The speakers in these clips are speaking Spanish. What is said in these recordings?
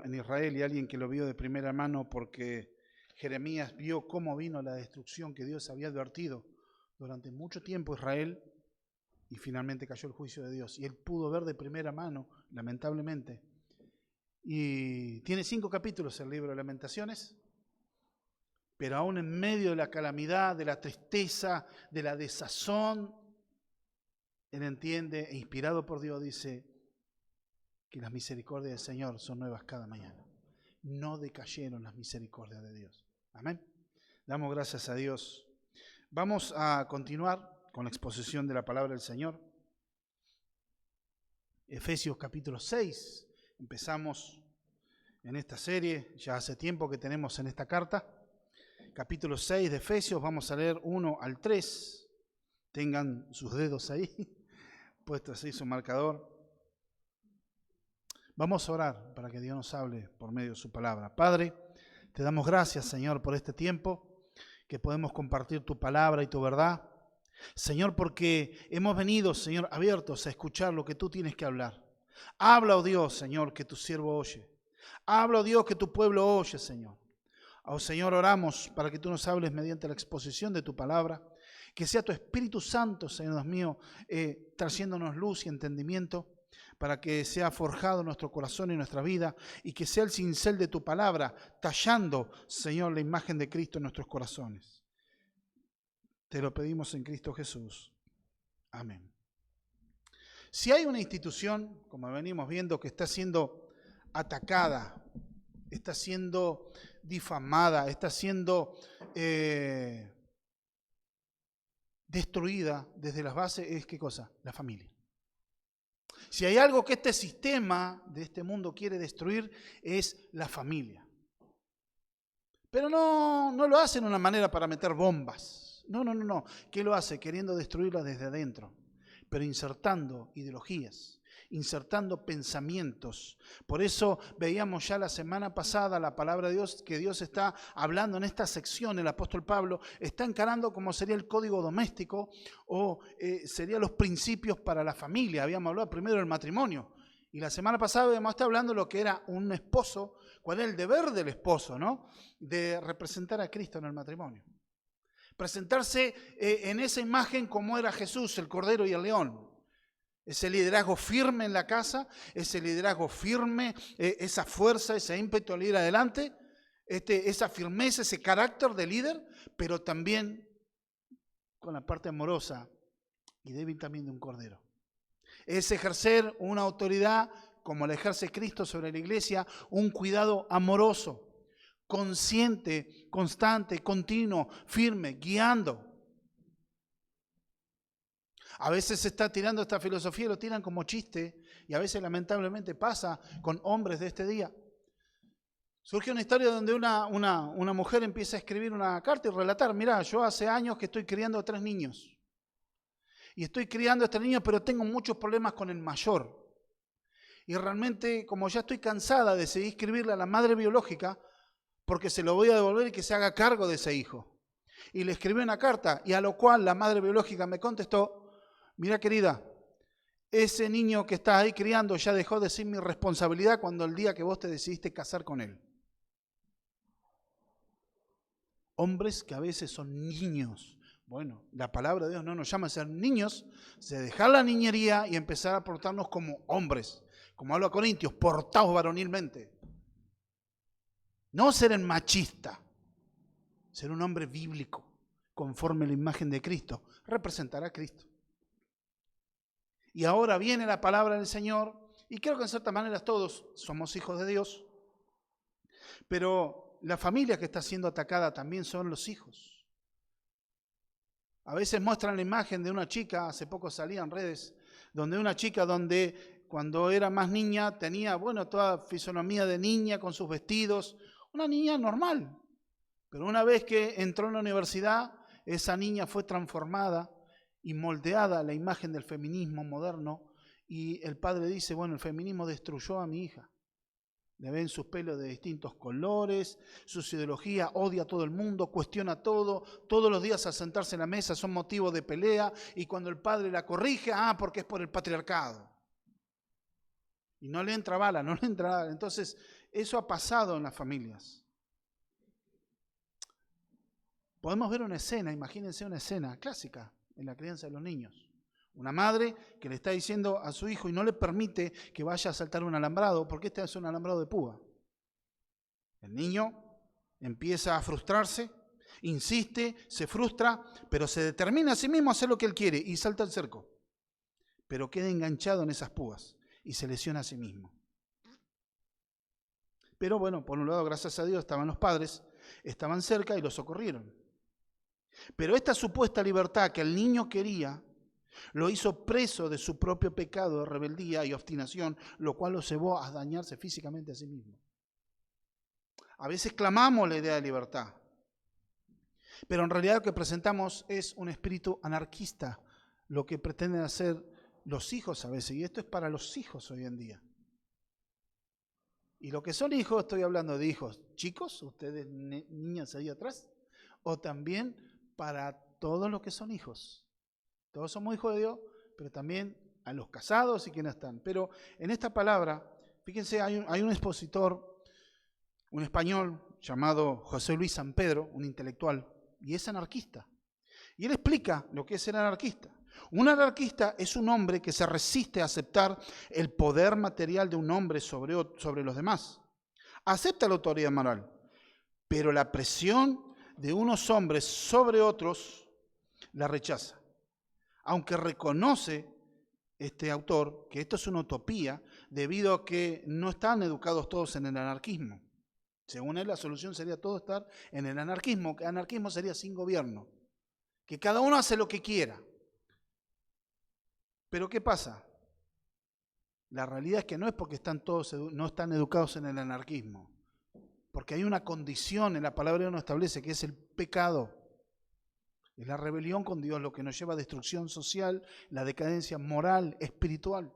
en Israel y alguien que lo vio de primera mano porque Jeremías vio cómo vino la destrucción que Dios había advertido durante mucho tiempo a Israel y finalmente cayó el juicio de Dios. Y él pudo ver de primera mano, lamentablemente. Y tiene 5 capítulos el libro de Lamentaciones, pero aún en medio de la calamidad, de la tristeza, de la desazón, él entiende e inspirado por Dios dice que las misericordias del Señor son nuevas cada mañana. No decayeron las misericordias de Dios. Amén. Damos gracias a Dios. Vamos a continuar con la exposición de la palabra del Señor. Efesios capítulo 6. Empezamos en esta serie, ya hace tiempo que tenemos en esta carta. Capítulo 6 de Efesios, vamos a leer 1 al 3. Tengan sus dedos ahí, puestos ahí su marcador. Vamos a orar para que Dios nos hable por medio de su palabra. Padre, te damos gracias, Señor, por este tiempo que podemos compartir tu palabra y tu verdad. Señor, porque hemos venido, Señor, abiertos a escuchar lo que tú tienes que hablar. Habla, oh Dios, Señor, que tu siervo oye. Habla, oh Dios, que tu pueblo oye, Señor. Oh Señor, oramos para que tú nos hables mediante la exposición de tu palabra. Que sea tu Espíritu Santo, Señor Dios mío, trayéndonos luz y entendimiento, para que sea forjado nuestro corazón y nuestra vida, y que sea el cincel de tu palabra, tallando, Señor, la imagen de Cristo en nuestros corazones. Te lo pedimos en Cristo Jesús. Amén. Si hay una institución, como venimos viendo, que está siendo atacada, está siendo difamada, está siendo destruida desde las bases, es ¿qué cosa? La familia. Si hay algo que este sistema de este mundo quiere destruir, es la familia. Pero no lo hace de una manera para meter bombas. No. ¿Qué lo hace? Queriendo destruirla desde adentro, pero insertando ideologías, insertando pensamientos. Por eso veíamos ya la semana pasada la palabra de Dios, que Dios está hablando en esta sección. El apóstol Pablo está encarando cómo sería el código doméstico o serían los principios para la familia. Habíamos hablado primero del matrimonio. Y la semana pasada habíamos estado hablando de lo que era un esposo, cuál era el deber del esposo, ¿no? De representar a Cristo en el matrimonio. Presentarse en esa imagen como era Jesús, el Cordero y el León. Ese liderazgo firme en la casa, ese liderazgo firme, esa fuerza, ese ímpetu al ir adelante, esa firmeza, ese carácter de líder, pero también con la parte amorosa y débil también de un cordero. Es ejercer una autoridad como la ejerce Cristo sobre la iglesia, un cuidado amoroso, consciente, constante, continuo, firme, guiando. A veces se está tirando esta filosofía y lo tiran como chiste, y a veces lamentablemente pasa con hombres de este día. Surge una historia donde una mujer empieza a escribir una carta y relatar: mirá, yo hace años que estoy criando a 3 niños. Y estoy criando a este niño, pero tengo muchos problemas con el mayor. Y realmente, como ya estoy cansada, decidí escribirle a la madre biológica porque se lo voy a devolver y que se haga cargo de ese hijo. Y le escribí una carta, y a lo cual la madre biológica me contestó: mira, querida, ese niño que estás ahí criando ya dejó de ser mi responsabilidad cuando el día que vos te decidiste casar con él. Hombres que a veces son niños. Bueno, la palabra de Dios no nos llama a ser niños, de dejar la niñería y empezar a portarnos como hombres. Como habla Corintios, portaos varonilmente. No ser el machista, ser un hombre bíblico, conforme a la imagen de Cristo, representar a Cristo. Y ahora viene la palabra del Señor, y creo que en cierta manera todos somos hijos de Dios, pero la familia que está siendo atacada también son los hijos. A veces muestran la imagen de una chica, hace poco salía en redes, donde una chica donde cuando era más niña tenía, toda fisonomía de niña con sus vestidos, una niña normal. Pero una vez que entró en la universidad, esa niña fue transformada y moldeada a la imagen del feminismo moderno, y el padre dice: el feminismo destruyó a mi hija. Le ven sus pelos de distintos colores, su ideología, odia a todo el mundo, cuestiona todo, todos los días al sentarse en la mesa son motivo de pelea, y cuando el padre la corrige, porque es por el patriarcado. Y no le entra bala, Entonces, Eso ha pasado en las familias. Podemos ver una escena, imagínense una escena clásica en la crianza de los niños. Una madre que le está diciendo a su hijo y no le permite que vaya a saltar un alambrado, porque este es un alambrado de púa. El niño empieza a frustrarse, insiste, se frustra, pero se determina a sí mismo a hacer lo que él quiere y salta el cerco. Pero queda enganchado en esas púas y se lesiona a sí mismo. Pero bueno, por un lado, gracias a Dios, estaban los padres, estaban cerca y lo socorrieron. Pero esta supuesta libertad que el niño quería, lo hizo preso de su propio pecado de rebeldía y obstinación, lo cual lo llevó a dañarse físicamente a sí mismo. A veces clamamos la idea de libertad, pero en realidad lo que presentamos es un espíritu anarquista, lo que pretenden hacer los hijos a veces, y esto es para los hijos hoy en día. Y lo que son hijos, estoy hablando de hijos chicos, ustedes niñas ahí atrás, o también para todos los que son hijos. Todos somos hijos de Dios, pero también a los casados y quienes están. Pero en esta palabra, fíjense, hay un expositor, un español llamado José Luis San Pedro, un intelectual, y es anarquista. Y él explica lo que es ser anarquista. Un anarquista es un hombre que se resiste a aceptar el poder material de un hombre sobre los demás. Acepta la autoridad moral, pero la presión de unos hombres sobre otros la rechaza. Aunque reconoce este autor que esto es una utopía debido a que no están educados todos en el anarquismo. Según él, la solución sería todo estar en el anarquismo, que anarquismo sería sin gobierno, que cada uno hace lo que quiera. Pero ¿qué pasa? La realidad es que no es porque no están educados en el anarquismo, porque hay una condición en la palabra de Dios nos establece que es el pecado. Es la rebelión con Dios lo que nos lleva a destrucción social, la decadencia moral, espiritual.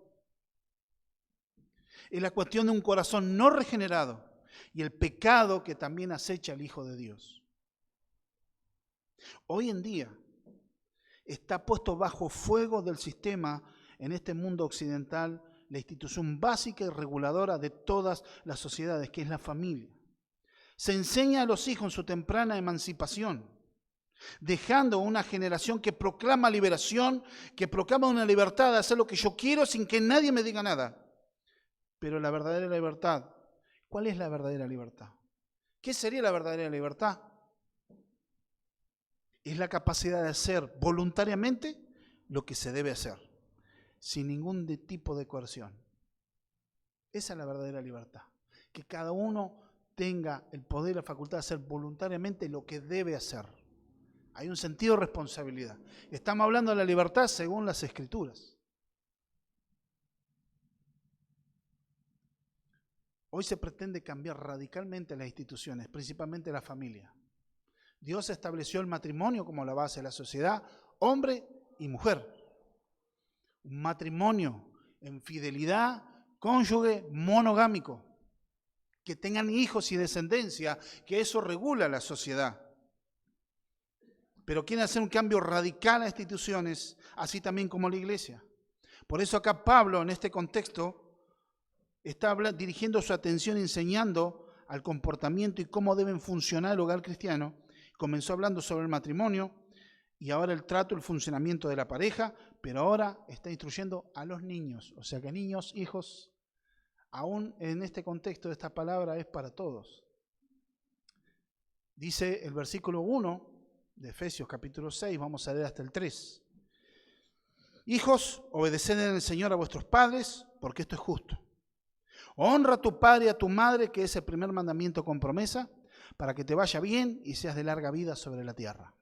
Es la cuestión de un corazón no regenerado y el pecado que también acecha al Hijo de Dios. Hoy en día está puesto bajo fuego del sistema en este mundo occidental la institución básica y reguladora de todas las sociedades, que es la familia. Se enseña a los hijos en su temprana emancipación, dejando una generación que proclama liberación, que proclama una libertad de hacer lo que yo quiero sin que nadie me diga nada. Pero la verdadera libertad, ¿cuál es la verdadera libertad? ¿Qué sería la verdadera libertad? Es la capacidad de hacer voluntariamente lo que se debe hacer, sin ningún tipo de coerción. Esa es la verdadera libertad. Que cada uno tenga el poder y la facultad de hacer voluntariamente lo que debe hacer. Hay un sentido de responsabilidad. Estamos hablando de la libertad según las Escrituras. Hoy se pretende cambiar radicalmente las instituciones, principalmente la familia. Dios estableció el matrimonio como la base de la sociedad, hombre y mujer. Un matrimonio en fidelidad, cónyuge monogámico, que tengan hijos y descendencia, que eso regula la sociedad. Pero quieren hacer un cambio radical a las instituciones, así también como la iglesia. Por eso acá Pablo, en este contexto, está dirigiendo su atención, enseñando al comportamiento y cómo deben funcionar el hogar cristiano. Comenzó hablando sobre el matrimonio y ahora el trato, el funcionamiento de la pareja, pero ahora está instruyendo a los niños. O sea que niños, hijos, aún en este contexto esta palabra es para todos. Dice el versículo 1 de Efesios capítulo 6, vamos a leer hasta el 3. Hijos, obedeced en el Señor a vuestros padres, porque esto es justo. Honra a tu padre y a tu madre, que es el primer mandamiento con promesa, para que te vaya bien y seas de larga vida sobre la tierra.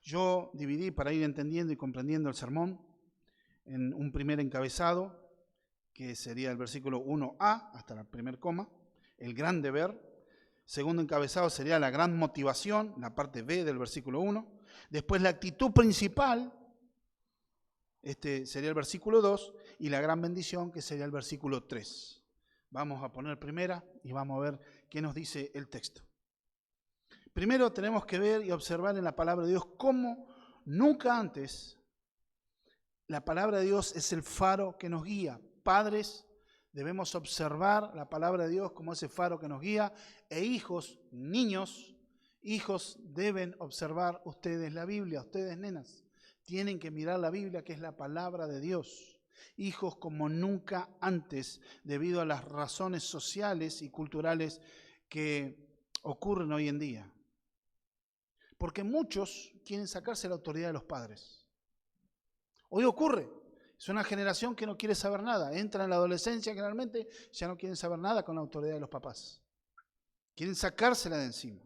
Yo dividí, para ir entendiendo y comprendiendo el sermón, en un primer encabezado, que sería el versículo 1a hasta la primer coma, el gran deber. Segundo encabezado sería la gran motivación, la parte B del versículo 1. Después la actitud principal, este sería el versículo 2, y la gran bendición, que sería el versículo 3. Vamos a poner primera y vamos a ver qué nos dice el texto. Primero tenemos que ver y observar en la palabra de Dios cómo nunca antes la palabra de Dios es el faro que nos guía. Padres, Debemos observar la palabra de Dios como ese faro que nos guía. E hijos, niños, hijos deben observar ustedes la Biblia. Ustedes, nenas, tienen que mirar la Biblia, que es la palabra de Dios. Hijos como nunca antes, debido a las razones sociales y culturales que ocurren hoy en día. Porque muchos quieren sacarse la autoridad de los padres. Hoy ocurre. Es una generación que no quiere saber nada. Entra en la adolescencia generalmente, ya no quieren saber nada con la autoridad de los papás. Quieren sacársela de encima.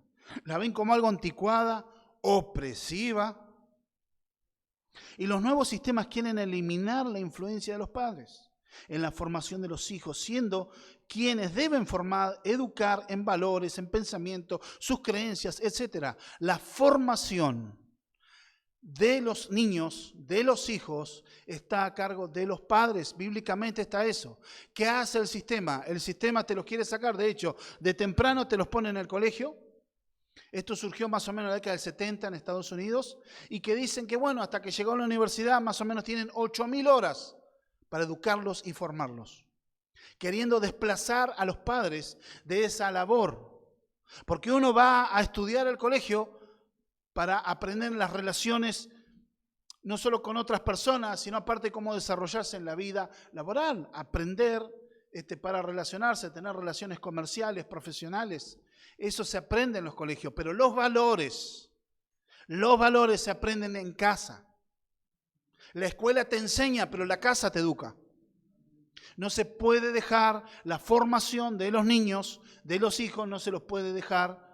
La ven como algo anticuada, opresiva. Y los nuevos sistemas quieren eliminar la influencia de los padres en la formación de los hijos, siendo quienes deben formar, educar en valores, en pensamiento, sus creencias, etc. La formación de los niños, de los hijos, está a cargo de los padres. Bíblicamente está eso. ¿Qué hace el sistema? El sistema te los quiere sacar. De hecho, de temprano te los pone en el colegio. Esto surgió más o menos en la década del 70 en Estados Unidos. Y que dicen que, bueno, hasta que llegó a la universidad, más o menos tienen 8.000 horas para educarlos y formarlos. Queriendo desplazar a los padres de esa labor. Porque uno va a estudiar al colegio para aprender las relaciones, no solo con otras personas, sino aparte cómo desarrollarse en la vida laboral, aprender para relacionarse, tener relaciones comerciales, profesionales. Eso se aprende en los colegios, pero los valores se aprenden en casa. La escuela te enseña, pero la casa te educa. No se puede dejar la formación de los niños, de los hijos, no se los puede dejar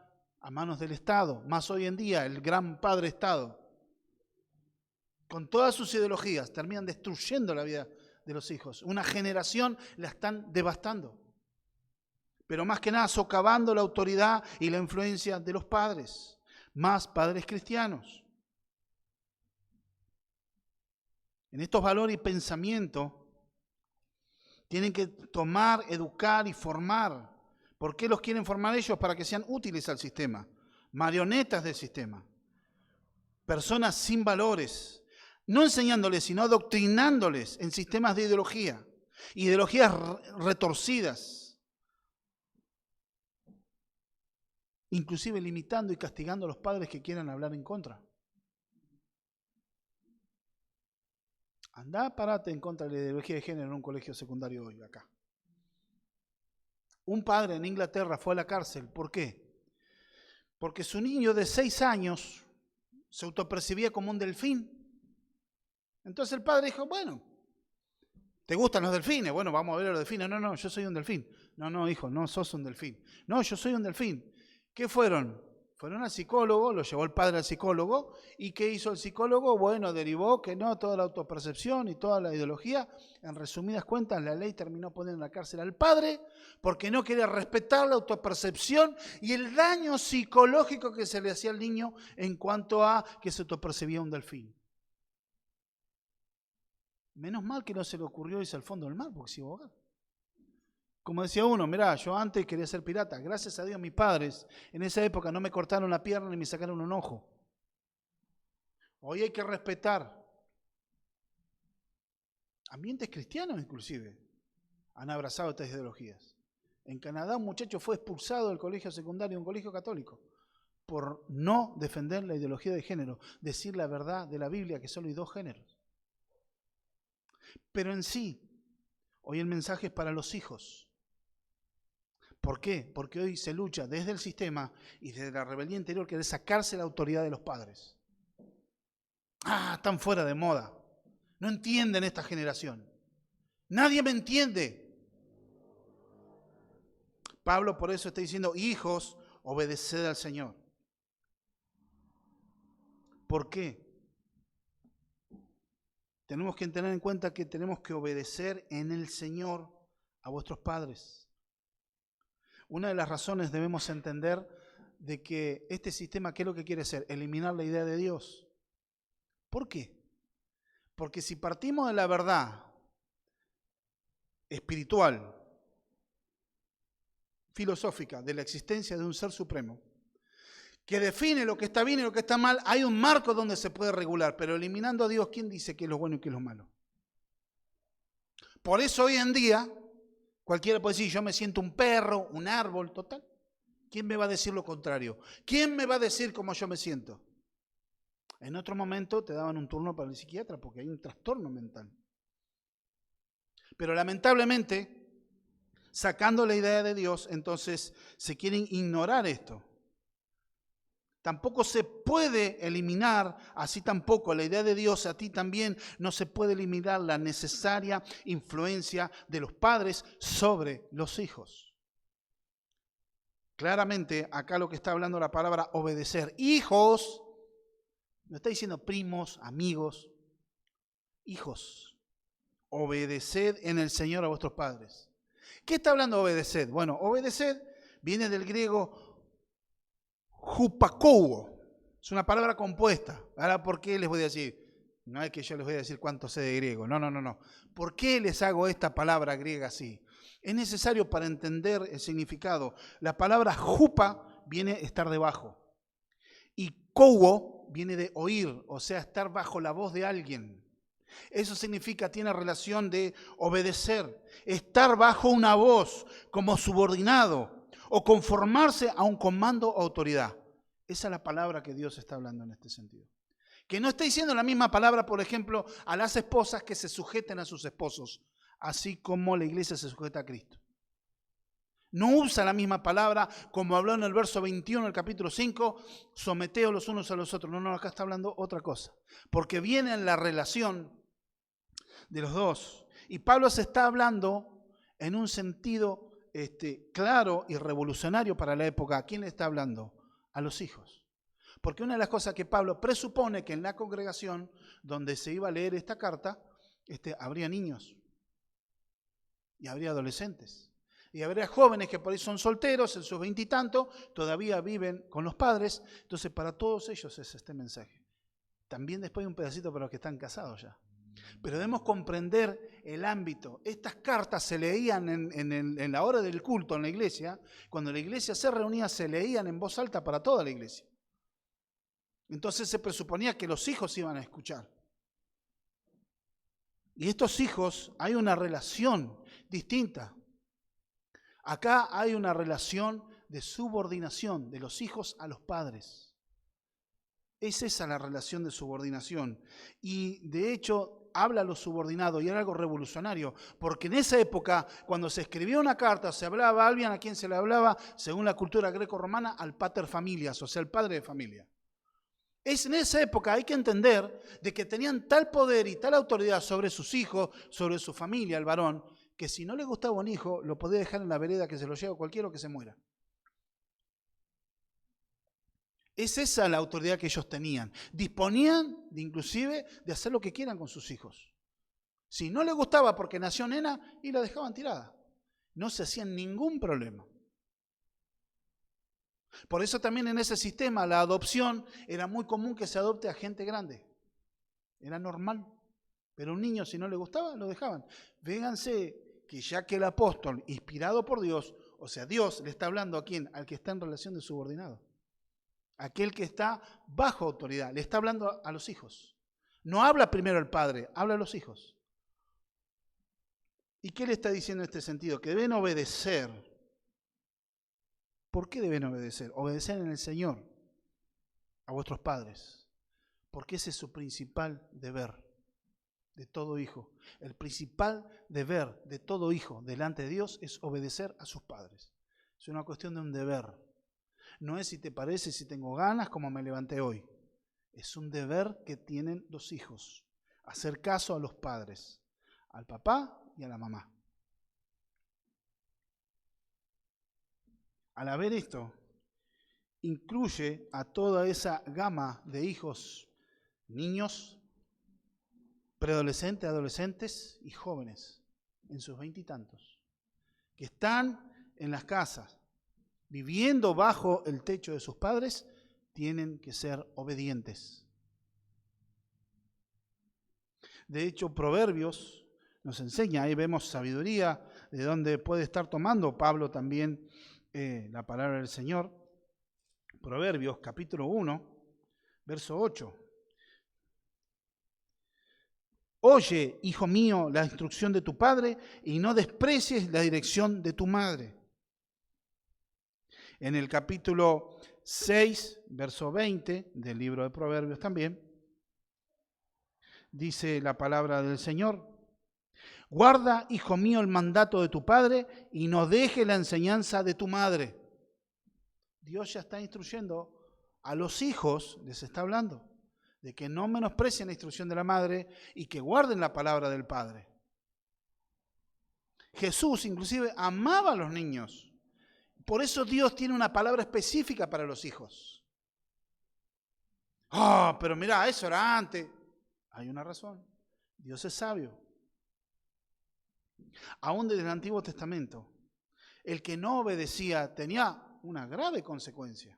a manos del Estado, más hoy en día el gran padre Estado. Con todas sus ideologías terminan destruyendo la vida de los hijos. Una generación la están devastando. Pero más que nada socavando la autoridad y la influencia de los padres. Más padres cristianos. En estos valores y pensamiento tienen que tomar, educar y formar. ¿Por qué los quieren formar ellos? Para que sean útiles al sistema, marionetas del sistema, personas sin valores, no enseñándoles, sino adoctrinándoles en sistemas de ideología, ideologías retorcidas, inclusive limitando y castigando a los padres que quieran hablar en contra. Andá, parate en contra de la ideología de género en un colegio secundario hoy, acá. Un padre en Inglaterra fue a la cárcel. ¿Por qué? Porque su niño de 6 años se autopercibía como un delfín. Entonces el padre dijo, bueno, ¿te gustan los delfines? Bueno, vamos a ver a los delfines. No, yo soy un delfín. No, hijo, no sos un delfín. No, yo soy un delfín. ¿Qué fueron? Fueron al psicólogo, lo llevó el padre al psicólogo. ¿Y qué hizo el psicólogo? Bueno, derivó que no, toda la autopercepción y toda la ideología. En resumidas cuentas, la ley terminó poniendo en la cárcel al padre porque no quería respetar la autopercepción y el daño psicológico que se le hacía al niño en cuanto a que se autopercibía un delfín. Menos mal que no se le ocurrió irse al fondo del mar porque se iba a ahogar. Como decía uno, mirá, yo antes quería ser pirata. Gracias a Dios mis padres en esa época no me cortaron la pierna ni me sacaron un ojo. Hoy hay que respetar. Ambientes cristianos inclusive han abrazado estas ideologías. En Canadá un muchacho fue expulsado del colegio secundario, un colegio católico, por no defender la ideología de género, decir la verdad de la Biblia que solo hay 2 géneros. Pero en sí, hoy el mensaje es para los hijos. ¿Por qué? Porque hoy se lucha desde el sistema y desde la rebeldía interior que es sacarse la autoridad de los padres. Están fuera de moda. No entienden esta generación. Nadie me entiende. Pablo por eso está diciendo, hijos, obedeced al Señor. ¿Por qué? Tenemos que tener en cuenta que tenemos que obedecer en el Señor a vuestros padres. Una de las razones debemos entender de que este sistema, ¿qué es lo que quiere hacer? Eliminar la idea de Dios. ¿Por qué? Porque si partimos de la verdad espiritual, filosófica, de la existencia de un ser supremo, que define lo que está bien y lo que está mal, hay un marco donde se puede regular, pero eliminando a Dios, ¿quién dice qué es lo bueno y qué es lo malo? Por eso hoy en día Cualquiera puede decir, yo me siento un perro, un árbol, total. ¿Quién me va a decir lo contrario? ¿Quién me va a decir cómo yo me siento? En otro momento te daban un turno para el psiquiatra porque hay un trastorno mental. Pero lamentablemente, sacando la idea de Dios, entonces se quieren ignorar esto. Tampoco se puede eliminar, así tampoco la idea de Dios, a ti también no se puede eliminar la necesaria influencia de los padres sobre los hijos. Claramente, acá lo que está hablando la palabra obedecer. Hijos, no está diciendo primos, amigos, hijos. Obedeced en el Señor a vuestros padres. ¿Qué está hablando obedeced? Bueno, obedeced viene del griego hupakou. Es una palabra compuesta. Ahora, ¿por qué les voy a decir? No es que yo les voy a decir cuánto sé de griego. No. ¿Por qué les hago esta palabra griega así? Es necesario para entender el significado. La palabra hupa viene estar debajo. Y kouo viene de oír, o sea, estar bajo la voz de alguien. Eso significa, tiene relación de obedecer, estar bajo una voz como subordinado o conformarse a un comando o autoridad. Esa es la palabra que Dios está hablando en este sentido. Que no está diciendo la misma palabra, por ejemplo, a las esposas que se sujeten a sus esposos, así como la iglesia se sujeta a Cristo. No usa la misma palabra como habló en el verso 21 del capítulo 5, someteos los unos a los otros. No, acá está hablando otra cosa. Porque viene en la relación de los dos. Y Pablo se está hablando en un sentido claro y revolucionario para la época. ¿A quién le está hablando? A los hijos. Porque una de las cosas que Pablo presupone que en la congregación donde se iba a leer esta carta, habría niños y habría adolescentes. Y habría jóvenes que por ahí son solteros, en sus 20 y tanto, todavía viven con los padres. Entonces, para todos ellos es este mensaje. También después hay un pedacito para los que están casados ya. Pero debemos comprender el ámbito. Estas cartas se leían en la hora del culto en la iglesia. Cuando la iglesia se reunía, se leían en voz alta para toda la iglesia. Entonces se presuponía que los hijos iban a escuchar. Y estos hijos, hay una relación distinta. Acá hay una relación de subordinación de los hijos a los padres. Es esa la relación de subordinación. Y de hecho habla a los subordinados y era algo revolucionario. Porque en esa época, cuando se escribía una carta, se hablaba a alguien a quien se le hablaba, según la cultura greco-romana, al pater familias, o sea, el padre de familia. Es en esa época, hay que entender, de que tenían tal poder y tal autoridad sobre sus hijos, sobre su familia, el varón, que si no le gustaba un hijo, lo podía dejar en la vereda que se lo lleve cualquiera o que se muera. Es esa la autoridad que ellos tenían. Disponían, inclusive, de hacer lo que quieran con sus hijos. Si no les gustaba porque nació nena, y la dejaban tirada. No se hacían ningún problema. Por eso también en ese sistema, la adopción, era muy común que se adopte a gente grande. Era normal. Pero un niño, si no le gustaba, lo dejaban. Véanse que ya que el apóstol, inspirado por Dios, o sea, Dios le está hablando a quién, al que está en relación de subordinado. Aquel que está bajo autoridad, le está hablando a los hijos. No habla primero al padre, habla a los hijos. ¿Y qué le está diciendo en este sentido? Que deben obedecer. ¿Por qué deben obedecer? Obedecer en el Señor a vuestros padres. Porque ese es su principal deber de todo hijo. El principal deber de todo hijo delante de Dios es obedecer a sus padres. Es una cuestión de un deber. No es si te parece, si tengo ganas, como me levanté hoy. Es un deber que tienen los hijos. Hacer caso a los padres, al papá y a la mamá. Al haber esto, incluye a toda esa gama de hijos, niños, preadolescentes, adolescentes y jóvenes, en sus 20 y tantos, que están en las casas, viviendo bajo el techo de sus padres, tienen que ser obedientes. De hecho, Proverbios nos enseña, ahí vemos sabiduría de donde puede estar tomando Pablo también la palabra del Señor. Proverbios capítulo 1, verso 8. Oye, hijo mío, la instrucción de tu padre y no desprecies la dirección de tu madre. En el capítulo 6, verso 20 del libro de Proverbios también, dice la palabra del Señor: guarda, hijo mío, el mandato de tu padre y no dejes la enseñanza de tu madre. Dios ya está instruyendo a los hijos, les está hablando, de que no menosprecien la instrucción de la madre y que guarden la palabra del padre. Jesús inclusive amaba a los niños. Por eso Dios tiene una palabra específica para los hijos. Pero mirá, eso era antes. Hay una razón. Dios es sabio. Aún desde el Antiguo Testamento, el que no obedecía tenía una grave consecuencia.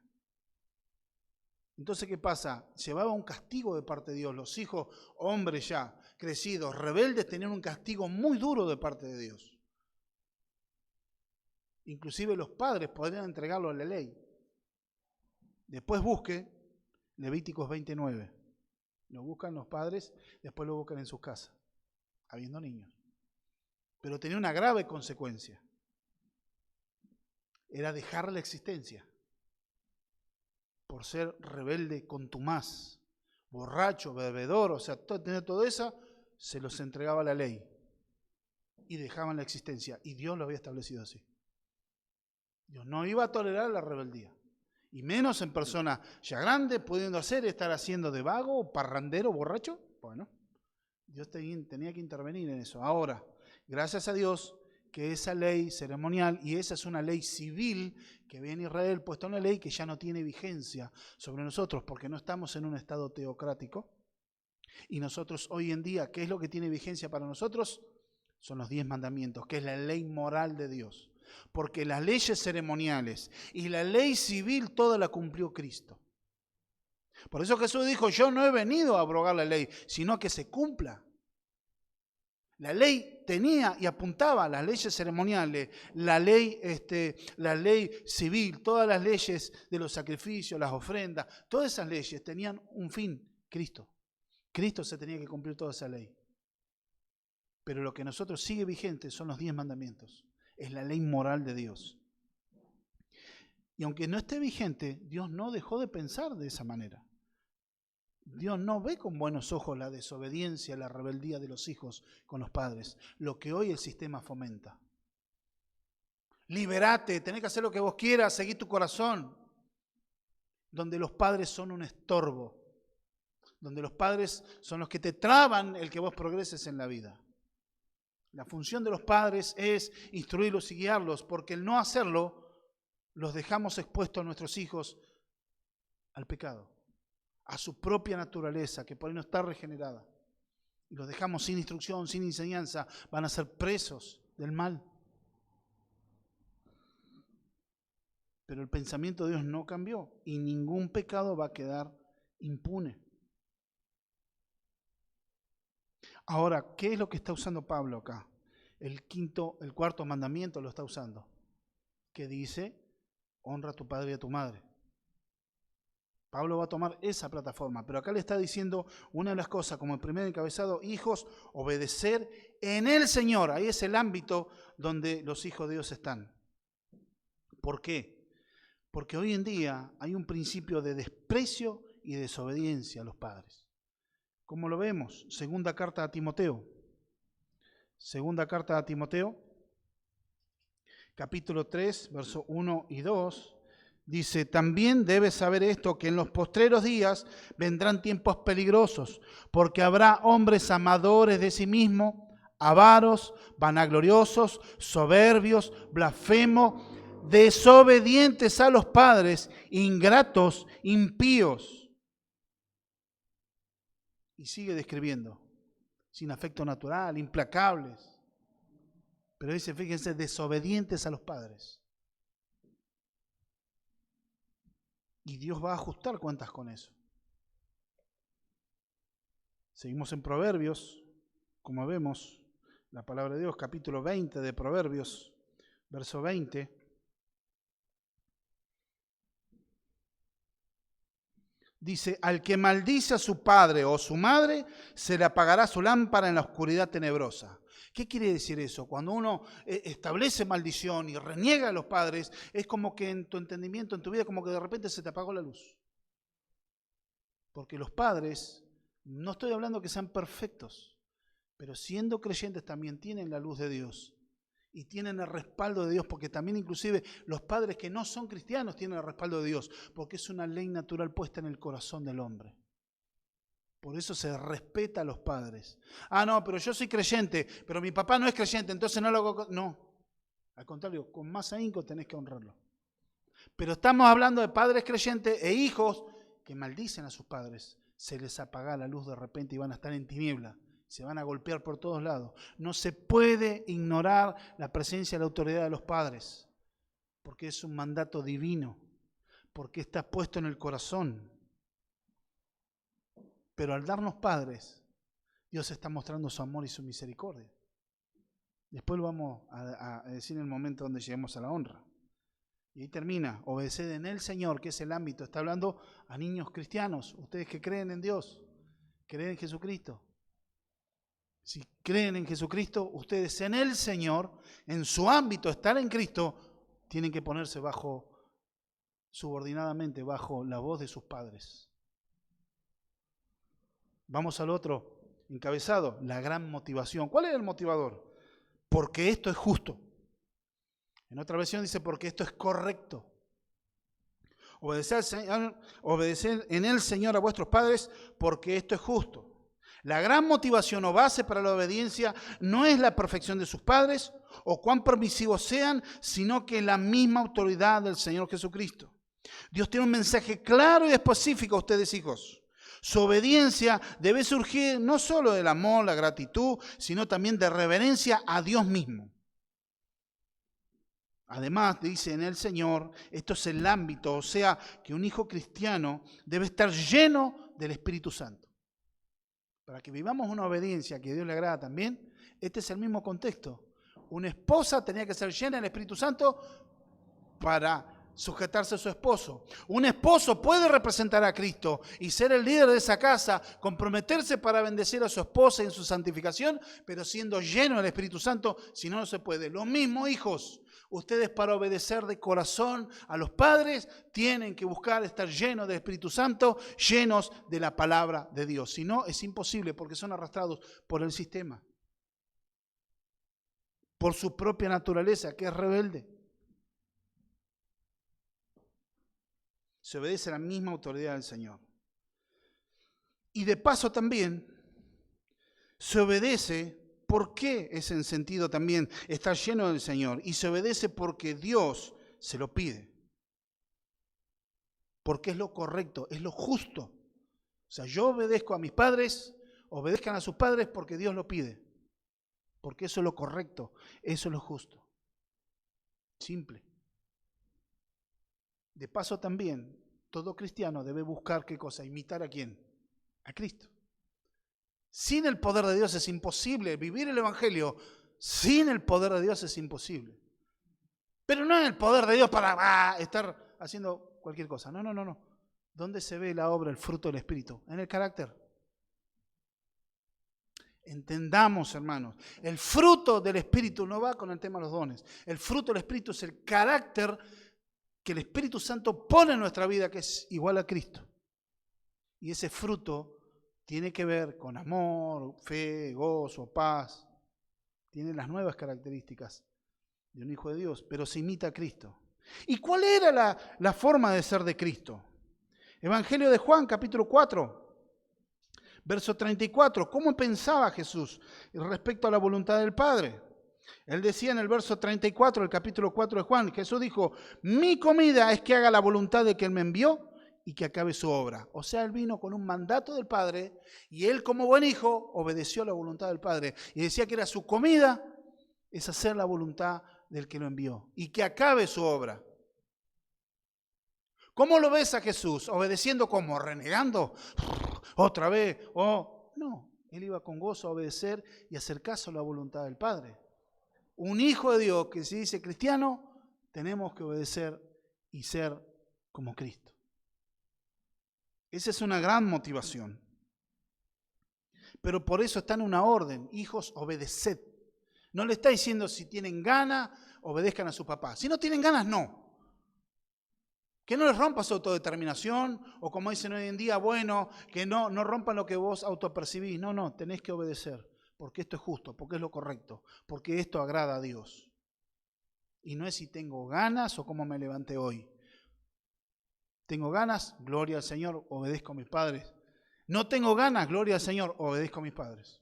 Entonces, ¿qué pasa? Llevaba un castigo de parte de Dios. Los hijos, hombres ya, crecidos, rebeldes, tenían un castigo muy duro de parte de Dios. Inclusive los padres podrían entregarlo a la ley. Después busque Levíticos 29. Lo buscan los padres, después lo buscan en sus casas, habiendo niños. Pero tenía una grave consecuencia. Era dejar la existencia. Por ser rebelde, contumaz, borracho, bebedor, o sea, tener todo eso, se los entregaba a la ley y dejaban la existencia. Y Dios lo había establecido así. Dios no iba a tolerar la rebeldía, y menos en personas ya grandes, pudiendo estar haciendo de vago, parrandero, borracho. Bueno, Dios tenía que intervenir en eso. Ahora, gracias a Dios, que esa ley ceremonial, y esa es una ley civil que viene Israel, puesta una ley que ya no tiene vigencia sobre nosotros, porque no estamos en un estado teocrático. Y nosotros hoy en día, ¿qué es lo que tiene vigencia para nosotros? Son los 10 mandamientos, que es la ley moral de Dios. Porque las leyes ceremoniales y la ley civil, toda la cumplió Cristo. Por eso Jesús dijo: yo no he venido a abrogar la ley, sino a que se cumpla. La ley tenía y apuntaba a las leyes ceremoniales, la ley civil, todas las leyes de los sacrificios, las ofrendas, todas esas leyes tenían un fin: Cristo. Cristo se tenía que cumplir toda esa ley. Pero lo que nosotros sigue vigente son los 10 mandamientos. Es la ley moral de Dios. Y aunque no esté vigente, Dios no dejó de pensar de esa manera. Dios no ve con buenos ojos la desobediencia, la rebeldía de los hijos con los padres, lo que hoy el sistema fomenta. Liberate, tenés que hacer lo que vos quieras, seguí tu corazón. Donde los padres son un estorbo, donde los padres son los que te traban el que vos progreses en la vida. La función de los padres es instruirlos y guiarlos, porque el no hacerlo, los dejamos expuestos a nuestros hijos al pecado, a su propia naturaleza, que por ahí no está regenerada. Y los dejamos sin instrucción, sin enseñanza, van a ser presos del mal. Pero el pensamiento de Dios no cambió y ningún pecado va a quedar impune. Ahora, ¿qué es lo que está usando Pablo acá? El cuarto mandamiento lo está usando, que dice: honra a tu padre y a tu madre. Pablo va a tomar esa plataforma, pero acá le está diciendo una de las cosas, como el primer encabezado: hijos, obedecer en el Señor. Ahí es el ámbito donde los hijos de Dios están. ¿Por qué? Porque hoy en día hay un principio de desprecio y desobediencia a los padres. ¿Cómo lo vemos? Segunda carta a Timoteo. Segunda carta a Timoteo, capítulo 3, versos 1 y 2. Dice: también debes saber esto, que en los postreros días vendrán tiempos peligrosos, porque habrá hombres amadores de sí mismos, avaros, vanagloriosos, soberbios, blasfemos, desobedientes a los padres, ingratos, impíos. Y sigue describiendo: sin afecto natural, implacables. Pero dice, fíjense, desobedientes a los padres. Y Dios va a ajustar cuentas con eso. Seguimos en Proverbios, como vemos, la palabra de Dios, capítulo 20 de Proverbios, verso 20. Dice, al que maldice a su padre o su madre, se le apagará su lámpara en la oscuridad tenebrosa. ¿Qué quiere decir eso? Cuando uno establece maldición y reniega a los padres, es como que en tu entendimiento, en tu vida, como que de repente se te apagó la luz. Porque los padres, no estoy hablando que sean perfectos, pero siendo creyentes también tienen la luz de Dios. Y tienen el respaldo de Dios, porque también inclusive los padres que no son cristianos tienen el respaldo de Dios, porque es una ley natural puesta en el corazón del hombre. Por eso se respeta a los padres. Ah, no, pero yo soy creyente, pero mi papá no es creyente, entonces no lo hago. No, al contrario, con más ahínco tenés que honrarlo. Pero estamos hablando de padres creyentes e hijos que maldicen a sus padres. Se les apaga la luz de repente y van a estar en tiniebla. Se van a golpear por todos lados. No se puede ignorar la presencia y la autoridad de los padres, porque es un mandato divino, porque está puesto en el corazón. Pero al darnos padres, Dios está mostrando su amor y su misericordia. Después lo vamos a decir en el momento donde lleguemos a la honra. Y ahí termina, obedeced en el Señor, que es el ámbito. Está hablando a niños cristianos, ustedes que creen en Dios, creen en Jesucristo. Si creen en Jesucristo, ustedes en el Señor, en su ámbito, estar en Cristo, tienen que ponerse subordinadamente, bajo la voz de sus padres. Vamos al otro encabezado, la gran motivación. ¿Cuál es el motivador? Porque esto es justo. En otra versión dice, porque esto es correcto. Obedeced en el Señor a vuestros padres, porque esto es justo. La gran motivación o base para la obediencia no es la perfección de sus padres o cuán permisivos sean, sino que la misma autoridad del Señor Jesucristo. Dios tiene un mensaje claro y específico a ustedes, hijos. Su obediencia debe surgir no solo del amor, la gratitud, sino también de reverencia a Dios mismo. Además, dice en el Señor, esto es el ámbito, o sea, que un hijo cristiano debe estar lleno del Espíritu Santo. Para que vivamos una obediencia que a Dios le agrada también, este es el mismo contexto. Una esposa tenía que ser llena del Espíritu Santo para sujetarse a su esposo. Un esposo puede representar a Cristo y ser el líder de esa casa, comprometerse para bendecir a su esposa en su santificación, pero siendo lleno del Espíritu Santo, si no, no se puede. Lo mismo, hijos. Ustedes para obedecer de corazón a los padres tienen que buscar estar llenos del Espíritu Santo, llenos de la palabra de Dios. Si no, es imposible porque son arrastrados por el sistema, por su propia naturaleza, que es rebelde. Se obedece a la misma autoridad del Señor. Y de paso también se obedece. ¿Por qué es en sentido también estar lleno del Señor? Y se obedece porque Dios se lo pide. Porque es lo correcto, es lo justo. O sea, yo obedezco a mis padres, obedezcan a sus padres porque Dios lo pide. Porque eso es lo correcto, eso es lo justo. Simple. De paso también, todo cristiano debe buscar ¿qué cosa? ¿Imitar a quién? A Cristo. Sin el poder de Dios es imposible. Vivir el Evangelio sin el poder de Dios es imposible. Pero no es el poder de Dios para estar haciendo cualquier cosa. No. ¿Dónde se ve la obra, el fruto del Espíritu? En el carácter. Entendamos, hermanos, el fruto del Espíritu no va con el tema de los dones. El fruto del Espíritu es el carácter que el Espíritu Santo pone en nuestra vida, que es igual a Cristo. Y ese fruto tiene que ver con amor, fe, gozo, paz. Tiene las nuevas características de un hijo de Dios, pero se imita a Cristo. ¿Y cuál era la forma de ser de Cristo? Evangelio de Juan, capítulo 4, verso 34. ¿Cómo pensaba Jesús respecto a la voluntad del Padre? Él decía en el verso 34 del capítulo 4 de Juan, Jesús dijo, mi comida es que haga la voluntad de que Él me envió y que acabe su obra. O sea, Él vino con un mandato del Padre y Él como buen hijo obedeció la voluntad del Padre. Y decía que era su comida, es hacer la voluntad del que lo envió y que acabe su obra. ¿Cómo lo ves a Jesús? ¿Obedeciendo como? ¿Renegando? ¿Otra vez? No, Él iba con gozo a obedecer y hacer caso a la voluntad del Padre. Un hijo de Dios que se dice cristiano, tenemos que obedecer y ser como Cristo. Esa es una gran motivación. Pero por eso está en una orden: hijos, obedeced. No le está diciendo si tienen ganas, obedezcan a su papá. Si no tienen ganas, no. Que no les rompa su autodeterminación, o como dicen hoy en día, bueno, que no rompan lo que vos autopercibís. No, tenés que obedecer, porque esto es justo, porque es lo correcto, porque esto agrada a Dios. Y no es si tengo ganas o cómo me levanté hoy. Tengo ganas, gloria al Señor, obedezco a mis padres. No tengo ganas, gloria al Señor, obedezco a mis padres.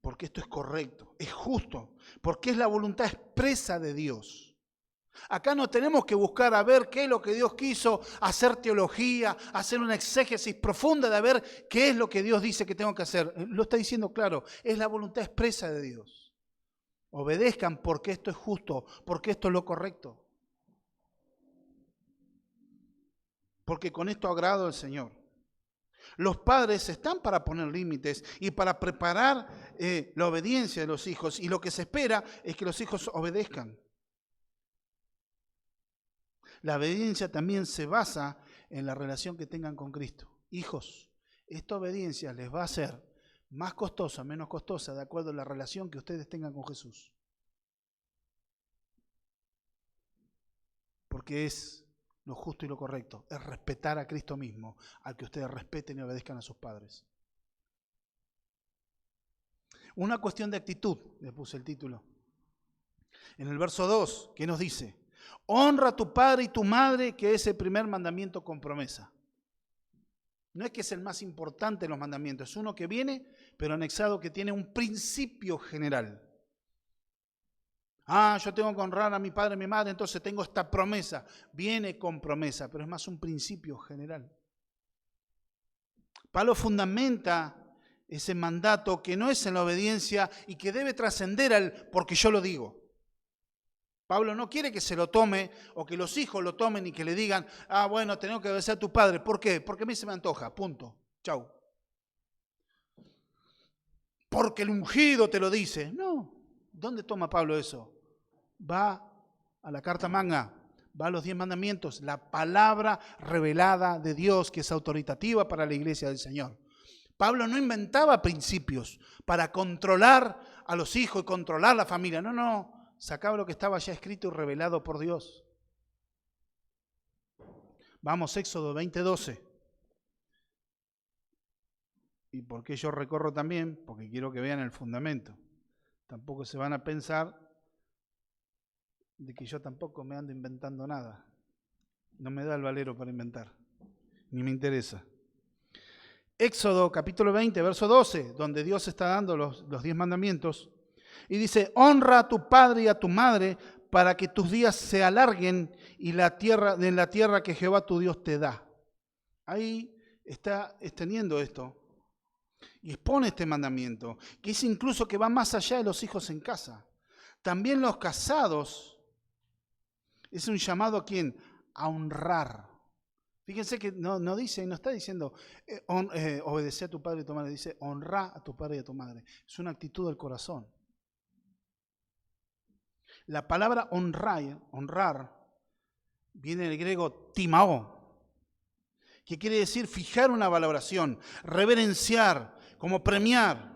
Porque esto es correcto, es justo, porque es la voluntad expresa de Dios. Acá no tenemos que buscar a ver qué es lo que Dios quiso, hacer teología, hacer una exégesis profunda de ver qué es lo que Dios dice que tengo que hacer. Lo está diciendo claro, es la voluntad expresa de Dios. Obedezcan porque esto es justo, porque esto es lo correcto. Porque con esto agrado al Señor. Los padres están para poner límites y para preparar la obediencia de los hijos, y lo que se espera es que los hijos obedezcan. La obediencia también se basa en la relación que tengan con Cristo. Hijos, esta obediencia les va a ser más costosa, menos costosa, de acuerdo a la relación que ustedes tengan con Jesús. Porque es lo justo y lo correcto, es respetar a Cristo mismo, al que ustedes respeten y obedezcan a sus padres. Una cuestión de actitud, le puse el título. En el verso 2, ¿qué nos dice? Honra a tu padre y tu madre, que es el primer mandamiento con promesa. No es que es el más importante de los mandamientos, es uno que viene, pero anexado, que tiene un principio general. Yo tengo que honrar a mi padre y mi madre, entonces tengo esta promesa. Viene con promesa, pero es más un principio general. Pablo fundamenta ese mandato que no es en la obediencia y que debe trascender al porque yo lo digo. Pablo no quiere que se lo tome o que los hijos lo tomen y que le digan, bueno, tengo que obedecer a tu padre. ¿Por qué? Porque a mí se me antoja, punto. Chau. Porque el ungido te lo dice. No. ¿Dónde toma Pablo eso? Va a la carta magna, va a los 10 mandamientos, la palabra revelada de Dios que es autoritativa para la iglesia del Señor. Pablo no inventaba principios para controlar a los hijos y controlar la familia. No. Sacaba lo que estaba ya escrito y revelado por Dios. Vamos, Éxodo 20:12. ¿Y por qué yo recorro también? Porque quiero que vean el fundamento. Tampoco se van a pensar de que yo tampoco me ando inventando nada. No me da el valero para inventar, ni me interesa. Éxodo capítulo 20, verso 12, donde Dios está dando los 10 mandamientos. Y dice, honra a tu padre y a tu madre para que tus días se alarguen y en la tierra que Jehová tu Dios te da. Ahí está extendiendo esto y expone este mandamiento, que es incluso que va más allá de los hijos en casa. También los casados es un llamado ¿a quién? A honrar. Fíjense que no dice, no está diciendo obedecer a tu padre y a tu madre, dice honrar a tu padre y a tu madre. Es una actitud del corazón. La palabra honrar, viene del griego timao, que quiere decir fijar una valoración, reverenciar, como premiar.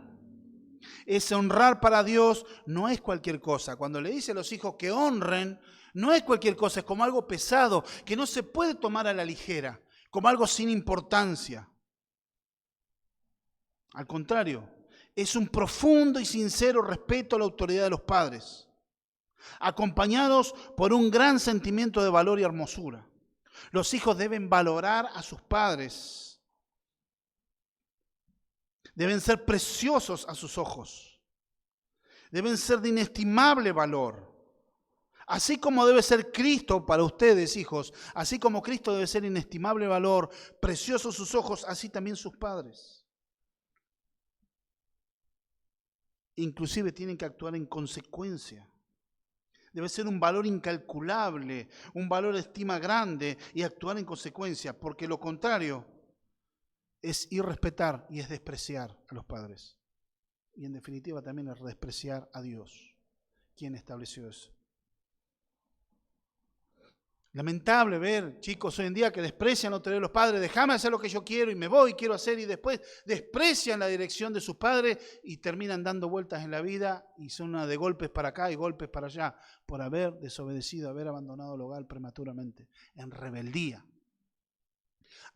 Ese honrar para Dios no es cualquier cosa. Cuando le dice a los hijos que honren, no es cualquier cosa, es como algo pesado, que no se puede tomar a la ligera, como algo sin importancia. Al contrario, es un profundo y sincero respeto a la autoridad de los padres, acompañados por un gran sentimiento de valor y hermosura. Los hijos deben valorar a sus padres. Deben ser preciosos a sus ojos. Deben ser de inestimable valor. Así como debe ser Cristo para ustedes, hijos, así como Cristo debe ser inestimable valor, precioso a sus ojos, así también sus padres. Inclusive tienen que actuar en consecuencia. Debe ser un valor incalculable, un valor de estima grande y actuar en consecuencia, porque lo contrario es irrespetar y es despreciar a los padres. Y en definitiva también es despreciar a Dios, quien estableció eso. Lamentable ver chicos hoy en día que desprecian la autoridad de los padres. Déjame hacer lo que yo quiero y me voy, quiero hacer, y después desprecian la dirección de sus padres y terminan dando vueltas en la vida y son una de golpes para acá y golpes para allá por haber desobedecido, haber abandonado el hogar prematuramente, en rebeldía.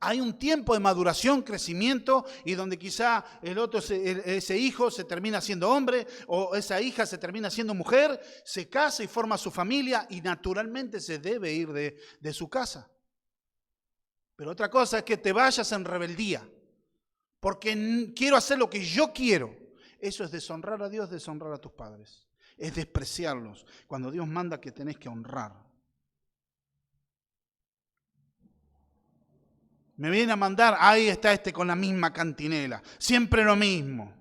Hay un tiempo de maduración, crecimiento, y donde quizá ese hijo se termina siendo hombre o esa hija se termina siendo mujer, se casa y forma su familia y naturalmente se debe ir de su casa. Pero otra cosa es que te vayas en rebeldía, porque quiero hacer lo que yo quiero. Eso es deshonrar a Dios, deshonrar a tus padres. Es despreciarlos cuando Dios manda que tenés que honrar. Me viene a mandar, ahí está con la misma cantinela, siempre lo mismo.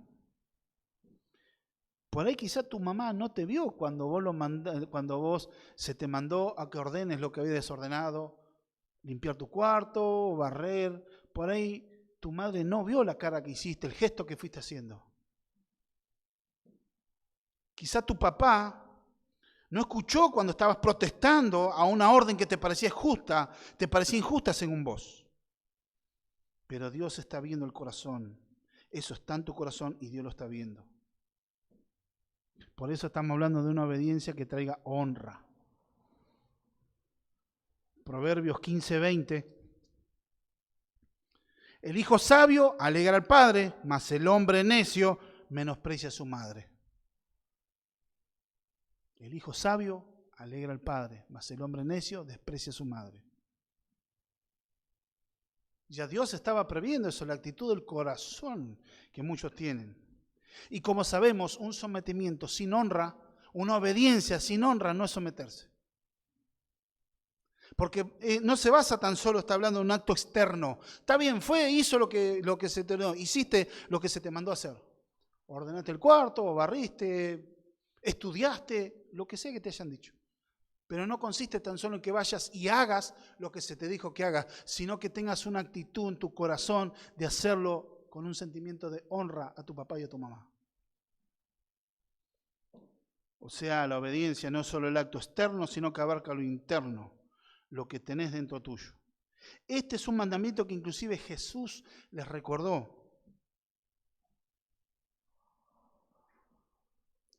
Por ahí quizá tu mamá no te vio cuando vos se te mandó a que ordenes lo que había desordenado, limpiar tu cuarto, barrer. Por ahí tu madre no vio la cara que hiciste, el gesto que fuiste haciendo. Quizá tu papá no escuchó cuando estabas protestando a una orden que te parecía injusta según vos. Pero Dios está viendo el corazón. Eso está en tu corazón y Dios lo está viendo. Por eso estamos hablando de una obediencia que traiga honra. Proverbios 15:20. El hijo sabio alegra al padre, mas el hombre necio menosprecia a su madre. El hijo sabio alegra al padre, mas el hombre necio desprecia a su madre. Ya Dios estaba previendo eso, la actitud del corazón que muchos tienen. Y como sabemos, un sometimiento sin honra, una obediencia sin honra no es someterse. Porque no se basa tan solo, está hablando de un acto externo. Está bien, hizo lo que se te ordenó, hiciste lo que se te mandó a hacer. Ordenaste el cuarto, barriste, estudiaste, lo que sea que te hayan dicho. Pero no consiste tan solo en que vayas y hagas lo que se te dijo que hagas, sino que tengas una actitud en tu corazón de hacerlo con un sentimiento de honra a tu papá y a tu mamá. O sea, la obediencia no es solo el acto externo, sino que abarca lo interno, lo que tenés dentro tuyo. Este es un mandamiento que inclusive Jesús les recordó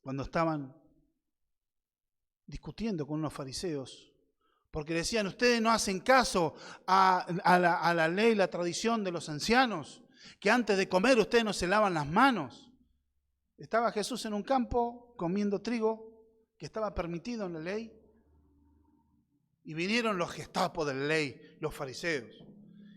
cuando estaban discutiendo con unos fariseos, porque decían, ustedes no hacen caso a la ley, la tradición de los ancianos, que antes de comer ustedes no se lavan las manos. Estaba Jesús en un campo comiendo trigo, que estaba permitido en la ley, y vinieron los gestapos de la ley, los fariseos,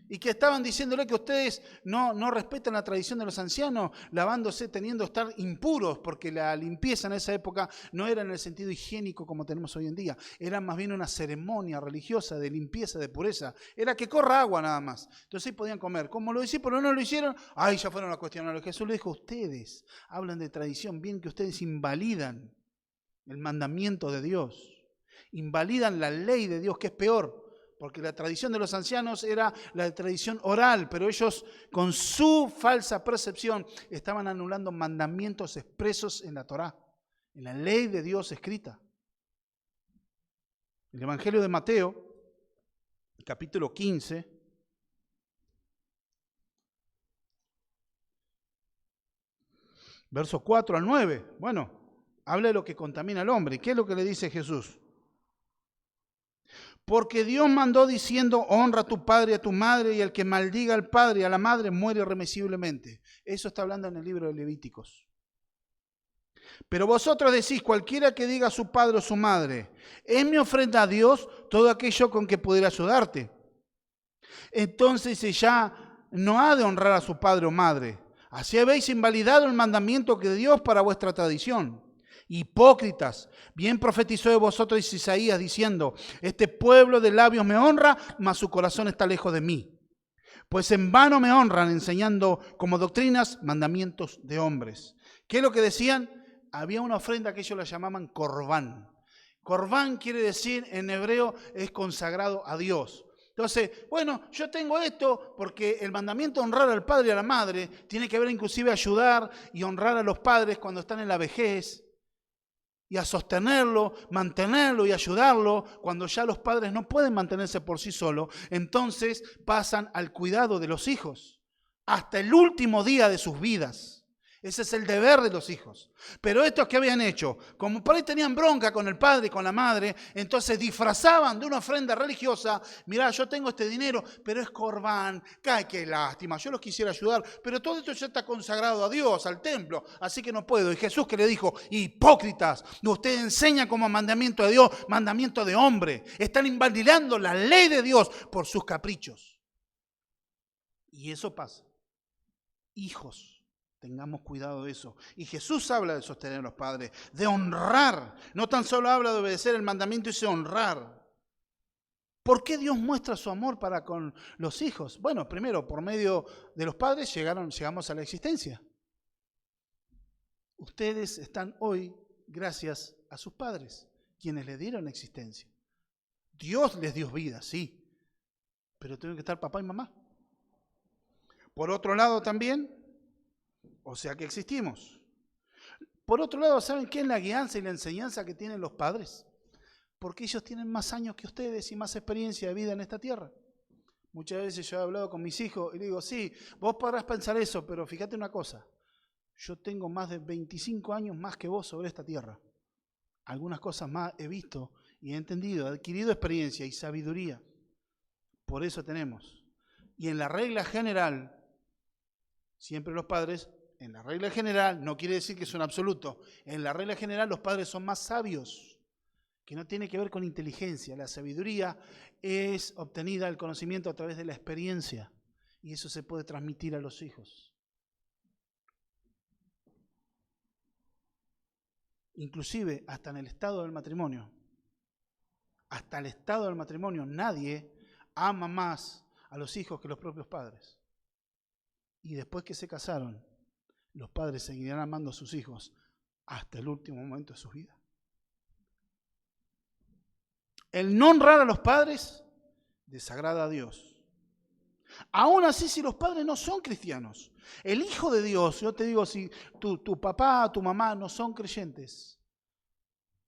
y que estaban diciéndole que ustedes no respetan la tradición de los ancianos, lavándose, teniendo que estar impuros, porque la limpieza en esa época no era en el sentido higiénico como tenemos hoy en día, era más bien una ceremonia religiosa de limpieza, de pureza, era que corra agua nada más. Entonces ahí podían comer. Como los discípulos no lo hicieron, ahí ya fueron a cuestionar. Jesús le dijo, ustedes hablan de tradición, bien que ustedes invalidan el mandamiento de Dios, invalidan la ley de Dios, que es peor. Porque la tradición de los ancianos era la tradición oral, pero ellos con su falsa percepción estaban anulando mandamientos expresos en la Torá, en la ley de Dios escrita. El Evangelio de Mateo, capítulo 15, versos 4 al 9. Bueno, habla de lo que contamina al hombre. ¿Qué es lo que le dice Jesús? Porque Dios mandó diciendo, honra a tu padre y a tu madre, y el que maldiga al padre y a la madre muere irremisiblemente. Eso está hablando en el libro de Levíticos. Pero vosotros decís, cualquiera que diga a su padre o su madre, es mi ofrenda a Dios todo aquello con que pudiera ayudarte. Entonces ya no ha de honrar a su padre o madre. Así habéis invalidado el mandamiento que Dios para vuestra tradición. Hipócritas, bien profetizó de vosotros Isaías diciendo, este pueblo de labios me honra, mas su corazón está lejos de mí. Pues en vano me honran enseñando como doctrinas mandamientos de hombres. ¿Qué es lo que decían? Había una ofrenda que ellos la llamaban corbán. Corbán quiere decir en hebreo es consagrado a Dios. Entonces, bueno, yo tengo esto porque el mandamiento de honrar al padre y a la madre tiene que ver inclusive ayudar y honrar a los padres cuando están en la vejez. y a sostenerlo, mantenerlo y ayudarlo, cuando ya los padres no pueden mantenerse por sí solos, entonces pasan al cuidado de los hijos hasta el último día de sus vidas. Ese es el deber de los hijos. Pero estos que habían hecho, como por ahí tenían bronca con el padre y con la madre, entonces disfrazaban de una ofrenda religiosa. Mirá, yo tengo este dinero, pero es corbán. Qué lástima, yo los quisiera ayudar, pero todo esto ya está consagrado a Dios, al templo, así que no puedo. Y Jesús que le dijo, hipócritas, ustedes enseñan como mandamiento de Dios, mandamiento de hombre. Están invalidando la ley de Dios por sus caprichos. Y eso pasa. Hijos. Tengamos cuidado de eso. Y Jesús habla de sostener a los padres, de honrar. No tan solo habla de obedecer el mandamiento, dice honrar. ¿Por qué Dios muestra su amor para con los hijos? Bueno, primero, por medio de los padres llegamos a la existencia. Ustedes están hoy gracias a sus padres, quienes le dieron existencia. Dios les dio vida, sí, pero tienen que estar papá y mamá. Por otro lado también, o sea que existimos. Por otro lado, ¿saben qué es la guianza y la enseñanza que tienen los padres? Porque ellos tienen más años que ustedes y más experiencia de vida en esta tierra. Muchas veces yo he hablado con mis hijos y le digo, sí, vos podrás pensar eso, pero fíjate una cosa, yo tengo más de 25 años más que vos sobre esta tierra. Algunas cosas más he visto y he entendido, he adquirido experiencia y sabiduría. Por eso tenemos. Y en la regla general, siempre los padres, en la regla general, no quiere decir que es un absoluto, en la regla general los padres son más sabios, que no tiene que ver con inteligencia. La sabiduría es obtenida, el conocimiento a través de la experiencia, y eso se puede transmitir a los hijos. Inclusive hasta en el estado del matrimonio. Hasta el estado del matrimonio nadie ama más a los hijos que los propios padres. Y después que se casaron, los padres seguirán amando a sus hijos hasta el último momento de su vida. El no honrar a los padres desagrada a Dios. Aún así, si los padres no son cristianos, el Hijo de Dios, yo te digo, si tu papá, tu mamá no son creyentes,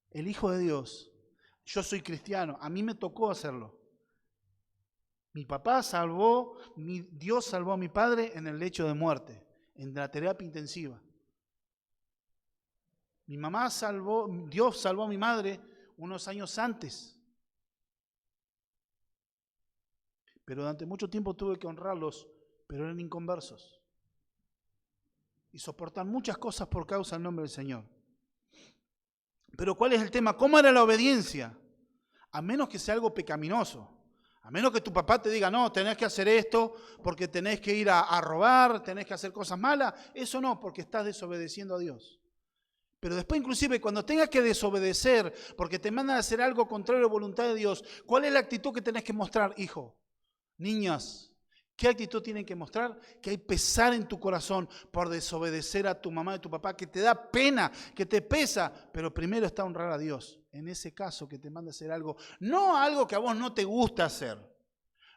el Hijo de Dios, yo soy cristiano, a mí me tocó hacerlo. Mi papá Dios salvó a mi padre en el lecho de muerte, en la terapia intensiva. Dios salvó a mi madre unos años antes. Pero durante mucho tiempo tuve que honrarlos, pero eran inconversos. Y soportar muchas cosas por causa del nombre del Señor. Pero ¿cuál es el tema? ¿Cómo era la obediencia? A menos que sea algo pecaminoso. A menos que tu papá te diga, no, tenés que hacer esto porque tenés que ir a robar, tenés que hacer cosas malas. Eso no, porque estás desobedeciendo a Dios. Pero después inclusive cuando tengas que desobedecer porque te mandan a hacer algo contrario a la voluntad de Dios, ¿cuál es la actitud que tenés que mostrar, hijo? Niñas, ¿qué actitud tienen que mostrar? Que hay pesar en tu corazón por desobedecer a tu mamá y a tu papá, que te da pena, que te pesa, pero primero está honrar a Dios. En ese caso que te manda a hacer algo, no algo que a vos no te gusta hacer,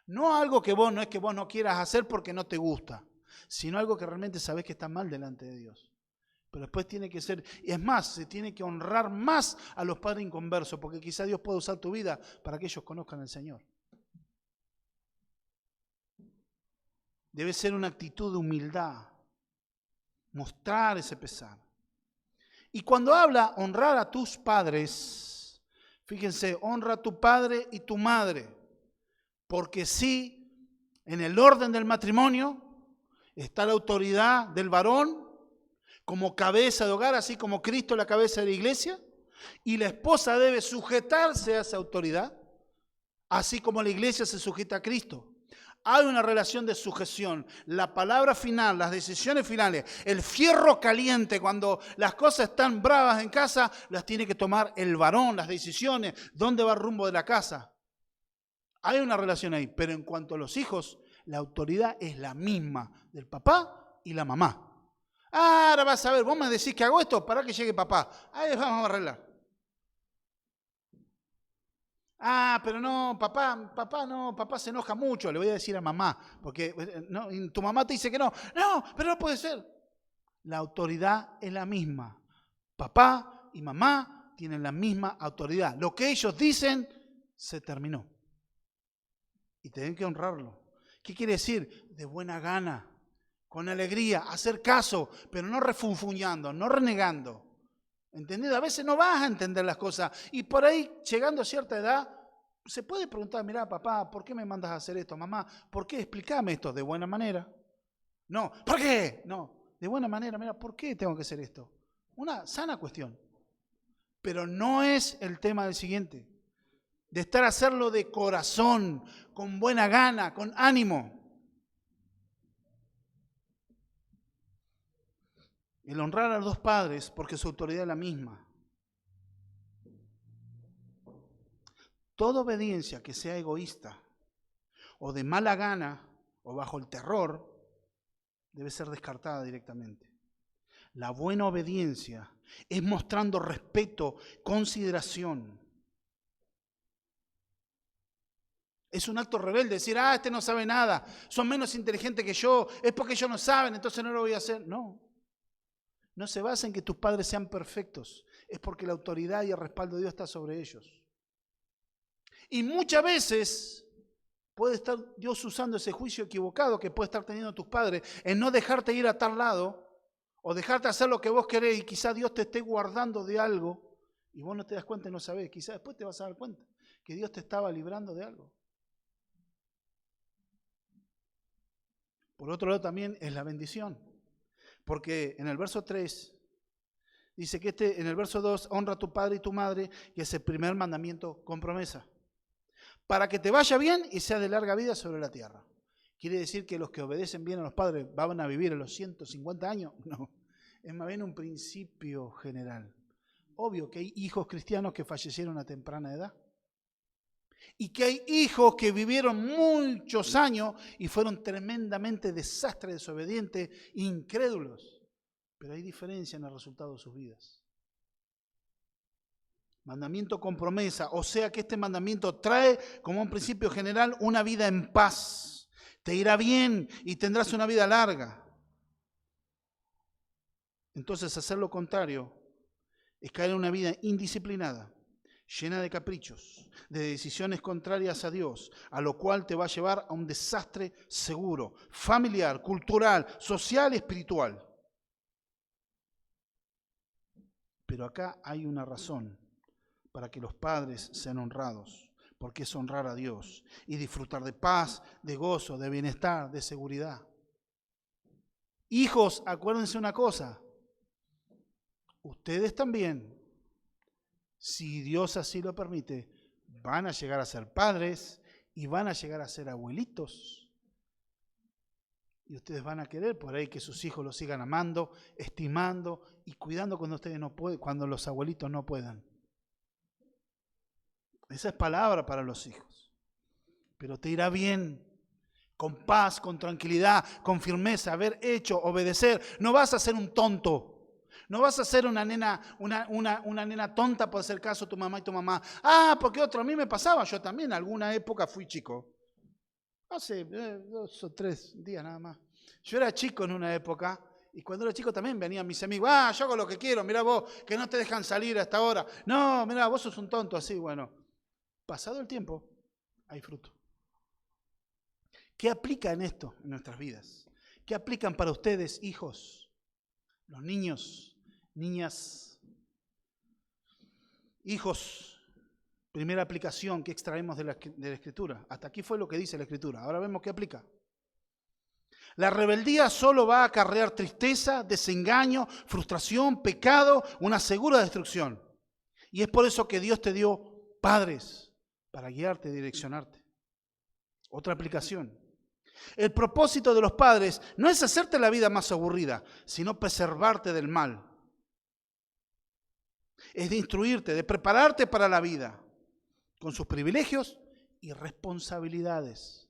no algo que no es que vos no quieras hacer porque no te gusta, sino algo que realmente sabés que está mal delante de Dios. Pero después tiene que ser, y es más, se tiene que honrar más a los padres inconversos, porque quizá Dios pueda usar tu vida para que ellos conozcan al Señor. Debe ser una actitud de humildad, mostrar ese pesar. Y cuando habla honrar a tus padres, fíjense, honra a tu padre y tu madre, porque sí, en el orden del matrimonio está la autoridad del varón como cabeza de hogar, así como Cristo es la cabeza de la iglesia, y la esposa debe sujetarse a esa autoridad, así como la iglesia se sujeta a Cristo. Hay una relación de sujeción. La palabra final, las decisiones finales, el fierro caliente, cuando las cosas están bravas en casa, las tiene que tomar el varón, las decisiones, dónde va el rumbo de la casa. Hay una relación ahí, pero en cuanto a los hijos, la autoridad es la misma del papá y la mamá. Ahora vas a ver, vos me decís que hago esto, para que llegue papá. Ahí vamos a arreglar. Pero no, papá se enoja mucho, le voy a decir a mamá, porque no, tu mamá te dice que no, pero no puede ser. La autoridad es la misma. Papá y mamá tienen la misma autoridad. Lo que ellos dicen se terminó. Y tienen que honrarlo. ¿Qué quiere decir? De buena gana, con alegría, hacer caso, pero no refunfuñando, no renegando. ¿Entendido? A veces no vas a entender las cosas. Y por ahí, llegando a cierta edad, se puede preguntar, mirá, papá, ¿por qué me mandas a hacer esto? Mamá, ¿por qué? Explícame esto de buena manera. No, ¿por qué? No, de buena manera, mira, ¿por qué tengo que hacer esto? Una sana cuestión. Pero no es el tema del siguiente. De estar a hacerlo de corazón, con buena gana, con ánimo. El honrar a los dos padres porque su autoridad es la misma. Toda obediencia que sea egoísta o de mala gana o bajo el terror debe ser descartada directamente. La buena obediencia es mostrando respeto, consideración. Es un acto rebelde decir, este no sabe nada, son menos inteligentes que yo, es porque ellos no saben, entonces no lo voy a hacer. No. No se basa en que tus padres sean perfectos, es porque la autoridad y el respaldo de Dios está sobre ellos. Y muchas veces puede estar Dios usando ese juicio equivocado que puede estar teniendo tus padres en no dejarte ir a tal lado o dejarte hacer lo que vos querés y quizás Dios te esté guardando de algo y vos no te das cuenta y no sabés. Quizás después te vas a dar cuenta que Dios te estaba librando de algo. Por otro lado también es la bendición. Porque en el verso 3 dice que en el verso 2, honra a tu padre y tu madre, y es el primer mandamiento con promesa. Para que te vaya bien y sea de larga vida sobre la tierra. ¿Quiere decir que los que obedecen bien a los padres van a vivir a los 150 años? No, es más bien un principio general. Obvio que hay hijos cristianos que fallecieron a temprana edad. Y que hay hijos que vivieron muchos años y fueron tremendamente desastres, desobedientes, incrédulos. Pero hay diferencia en el resultado de sus vidas. Mandamiento con promesa, o sea que este mandamiento trae como un principio general una vida en paz. Te irá bien y tendrás una vida larga. Entonces hacer lo contrario es caer en una vida indisciplinada, llena de caprichos, de decisiones contrarias a Dios, a lo cual te va a llevar a un desastre seguro, familiar, cultural, social y espiritual. Pero acá hay una razón para que los padres sean honrados, porque es honrar a Dios y disfrutar de paz, de gozo, de bienestar, de seguridad. Hijos, acuérdense una cosa, ustedes también, si Dios así lo permite, van a llegar a ser padres y van a llegar a ser abuelitos. Y ustedes van a querer por ahí que sus hijos los sigan amando, estimando y cuidando cuando ustedes no pueden, cuando los abuelitos no puedan. Esa es palabra para los hijos. Pero te irá bien, con paz, con tranquilidad, con firmeza, haber hecho, obedecer. No vas a ser un tonto. No vas a ser una nena tonta por hacer caso a tu mamá y tu mamá. Porque otro, a mí me pasaba, yo también, alguna época fui chico. Hace 2 o 3 días nada más. Yo era chico en una época y cuando era chico también venían mis amigos. Yo hago lo que quiero, mirá vos, que no te dejan salir hasta ahora. No, mirá, vos sos un tonto así. Bueno, pasado el tiempo, hay fruto. ¿Qué aplica en esto, en nuestras vidas? ¿Qué aplican para ustedes, hijos, los niños, niñas, hijos? Primera aplicación que extraemos de la Escritura. Hasta aquí fue lo que dice la Escritura. Ahora vemos qué aplica. La rebeldía solo va a acarrear tristeza, desengaño, frustración, pecado, una segura destrucción. Y es por eso que Dios te dio padres para guiarte y direccionarte. Otra aplicación. El propósito de los padres no es hacerte la vida más aburrida, sino preservarte del mal. Es de instruirte, de prepararte para la vida, con sus privilegios y responsabilidades.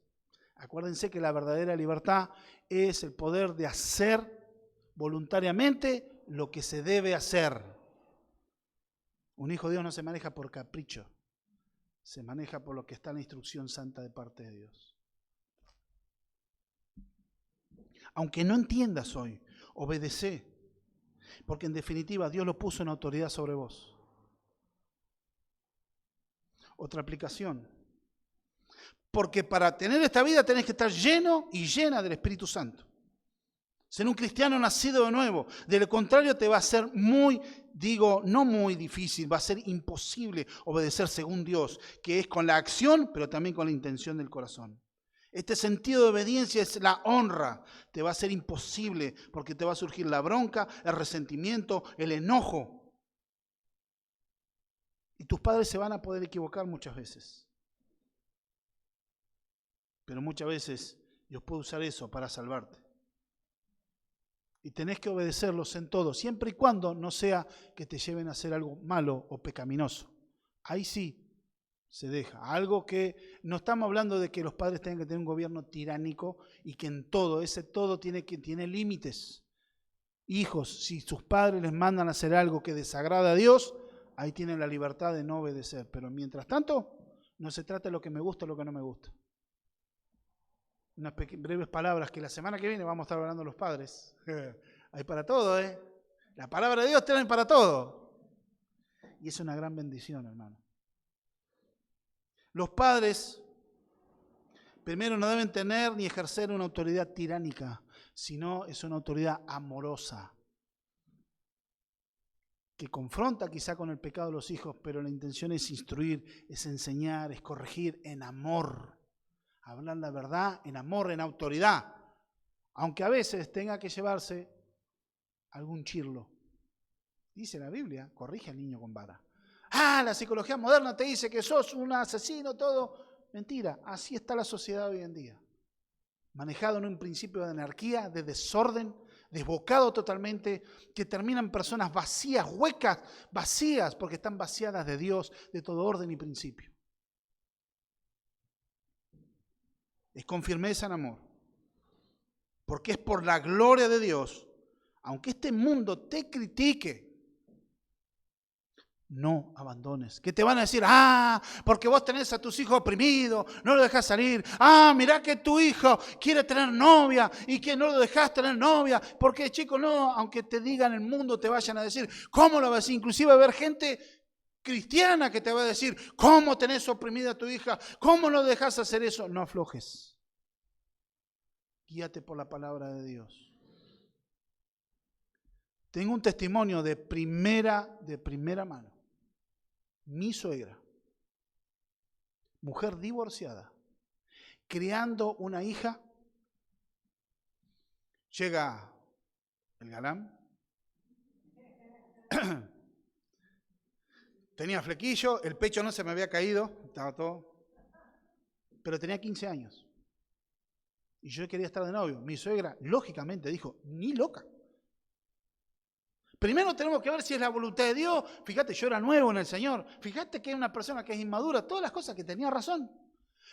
Acuérdense que la verdadera libertad es el poder de hacer voluntariamente lo que se debe hacer. Un hijo de Dios no se maneja por capricho, se maneja por lo que está en la instrucción santa de parte de Dios. Aunque no entiendas hoy, obedecé, porque en definitiva Dios lo puso en autoridad sobre vos. Otra aplicación. Porque para tener esta vida tenés que estar lleno y llena del Espíritu Santo. Ser un cristiano nacido de nuevo. De lo contrario te va a ser no muy difícil, va a ser imposible obedecer según Dios, que es con la acción, pero también con la intención del corazón. Este sentido de obediencia es la honra. Te va a ser imposible porque te va a surgir la bronca, el resentimiento, el enojo. Y tus padres se van a poder equivocar muchas veces. Pero muchas veces Dios puede usar eso para salvarte. Y tenés que obedecerlos en todo, siempre y cuando no sea que te lleven a hacer algo malo o pecaminoso. Ahí sí se deja. Algo que no estamos hablando de que los padres tengan que tener un gobierno tiránico y que en todo, ese todo tiene límites. Hijos, si sus padres les mandan a hacer algo que desagrada a Dios, ahí tienen la libertad de no obedecer. Pero mientras tanto, no se trata de lo que me gusta o lo que no me gusta. Unas breves palabras que la semana que viene vamos a estar hablando de los padres. Hay para todo, ¿eh? La palabra de Dios tiene para todo. Y es una gran bendición, hermano. Los padres, primero, no deben tener ni ejercer una autoridad tiránica, sino es una autoridad amorosa, que confronta quizá con el pecado de los hijos, pero la intención es instruir, es enseñar, es corregir en amor. Hablar la verdad en amor, en autoridad, aunque a veces tenga que llevarse algún chirlo. Dice la Biblia, corrige al niño con vara. La psicología moderna te dice que sos un asesino, todo. Mentira, así está la sociedad hoy en día. Manejado en un principio de anarquía, de desorden, desbocado totalmente, que terminan personas vacías, huecas, vacías, porque están vaciadas de Dios, de todo orden y principio. Es con firmeza en amor. Porque es por la gloria de Dios. Aunque este mundo te critique, no abandones. Que te van a decir, porque vos tenés a tus hijos oprimidos, no lo dejás salir. Mirá que tu hijo quiere tener novia y que no lo dejás tener novia. Porque, chico, no, aunque te digan el mundo, te vayan a decir, ¿cómo lo ves? Inclusive va a haber gente cristiana que te va a decir, ¿cómo tenés oprimida a tu hija? ¿Cómo no dejás hacer eso? No aflojes. Guíate por la palabra de Dios. Tengo un testimonio de primera mano. Mi suegra, mujer divorciada, criando una hija, llega el galán, tenía flequillo, el pecho no se me había caído, estaba todo, pero tenía 15 años. Y yo quería estar de novio. Mi suegra, lógicamente, dijo, ni loca. Primero tenemos que ver si es la voluntad de Dios. Fíjate, yo era nuevo en el Señor. Fíjate que es una persona que es inmadura. Todas las cosas que tenía razón.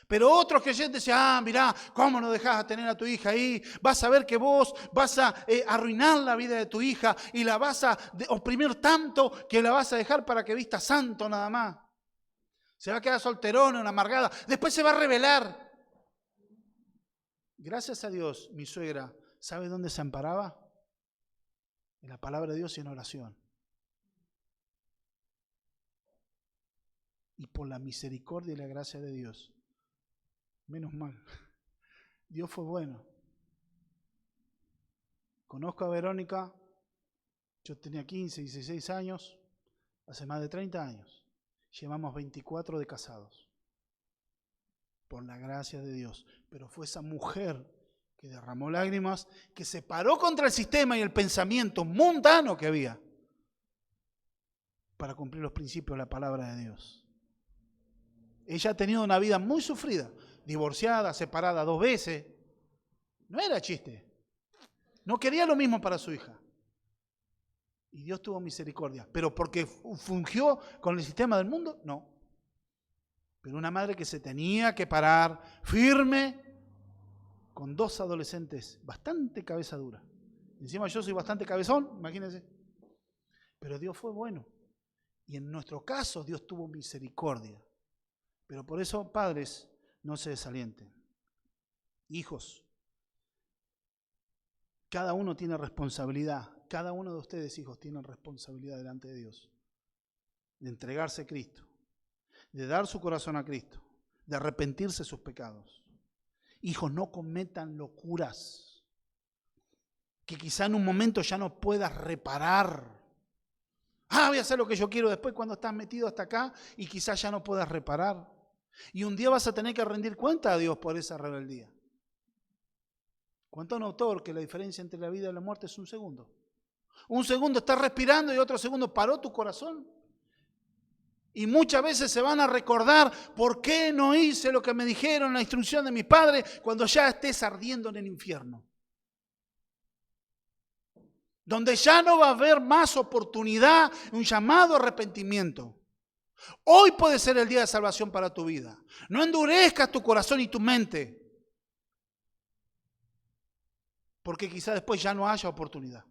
Pero otros creyentes decían, mirá, ¿cómo no dejás a tener a tu hija ahí? Vas a ver que vos vas a arruinar la vida de tu hija y la vas a oprimir tanto que la vas a dejar para que vista santo nada más. Se va a quedar solterona, una amargada. Después se va a rebelar. Gracias a Dios, mi suegra, ¿sabe dónde se amparaba? En la palabra de Dios y en oración. Y por la misericordia y la gracia de Dios. Menos mal. Dios fue bueno. Conozco a Verónica. Yo tenía 15, 16 años. Hace más de 30 años. Llevamos 24 de casados. Por la gracia de Dios. Pero fue esa mujer que derramó lágrimas, que se paró contra el sistema y el pensamiento mundano que había para cumplir los principios de la palabra de Dios. Ella ha tenido una vida muy sufrida, divorciada, separada 2 veces. No era chiste. No quería lo mismo para su hija. Y Dios tuvo misericordia. ¿Pero porque fungió con el sistema del mundo? No. Pero una madre que se tenía que parar firme con 2 adolescentes, bastante cabeza dura. Encima yo soy bastante cabezón, imagínense. Pero Dios fue bueno. Y en nuestro caso Dios tuvo misericordia. Pero por eso, padres, no se desalienten. Hijos, cada uno tiene responsabilidad. Cada uno de ustedes, hijos, tienen responsabilidad delante de Dios. De entregarse a Cristo. de dar su corazón a Cristo, de arrepentirse de sus pecados. Hijos, no cometan locuras que quizá en un momento ya no puedas reparar. Voy a hacer lo que yo quiero después cuando estás metido hasta acá y quizás ya no puedas reparar. Y un día vas a tener que rendir cuenta a Dios por esa rebeldía. Cuenta un autor que la diferencia entre la vida y la muerte es un segundo. Un segundo estás respirando y otro segundo paró tu corazón. Y muchas veces se van a recordar por qué no hice lo que me dijeron, la instrucción de mis padres, cuando ya estés ardiendo en el infierno. Donde ya no va a haber más oportunidad, un llamado arrepentimiento. Hoy puede ser el día de salvación para tu vida. No endurezcas tu corazón y tu mente, porque quizá después ya no haya oportunidad.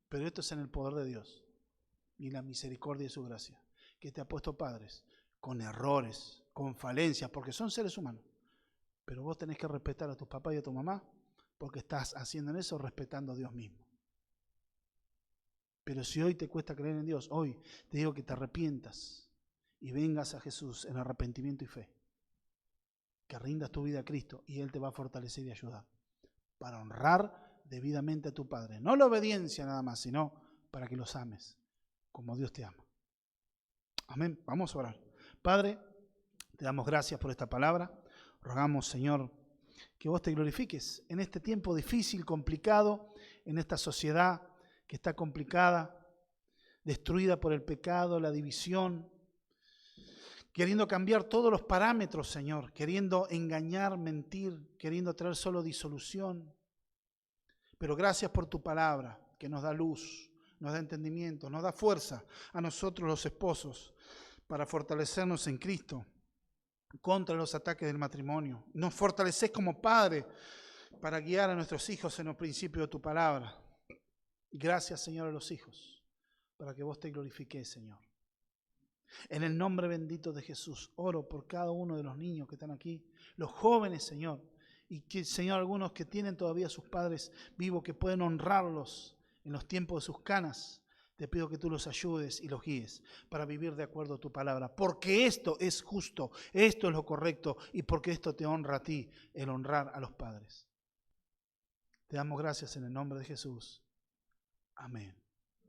Pero esto es en el poder de Dios y la misericordia de su gracia, que te ha puesto padres con errores, con falencias, porque son seres humanos. Pero vos tenés que respetar a tus papás y a tu mamá, porque estás haciendo en eso respetando a Dios mismo. Pero si hoy te cuesta creer en Dios, hoy te digo que te arrepientas y vengas a Jesús en arrepentimiento y fe. Que rindas tu vida a Cristo y Él te va a fortalecer y ayudar para honrar debidamente a tu Padre. No la obediencia nada más, sino para que los ames como Dios te ama. Amén. Vamos a orar. Padre, te damos gracias por esta palabra. Rogamos, Señor, que vos te glorifiques en este tiempo difícil, complicado, en esta sociedad que está complicada, destruida por el pecado, la división, queriendo cambiar todos los parámetros, Señor, queriendo engañar, mentir, queriendo traer solo disolución. Pero gracias por tu palabra, que nos da luz, nos da entendimiento, nos da fuerza a nosotros los esposos para fortalecernos en Cristo contra los ataques del matrimonio. Nos fortaleces como padre para guiar a nuestros hijos en los principios de tu palabra. Gracias, Señor, a los hijos, para que vos te glorifiques, Señor. En el nombre bendito de Jesús, oro por cada uno de los niños que están aquí, los jóvenes, Señor, y que, Señor, algunos que tienen todavía sus padres vivos, que pueden honrarlos en los tiempos de sus canas. Te pido que tú los ayudes y los guíes para vivir de acuerdo a tu palabra, porque esto es justo, esto es lo correcto y porque esto te honra a ti, el honrar a los padres. Te damos gracias en el nombre de Jesús. Amén.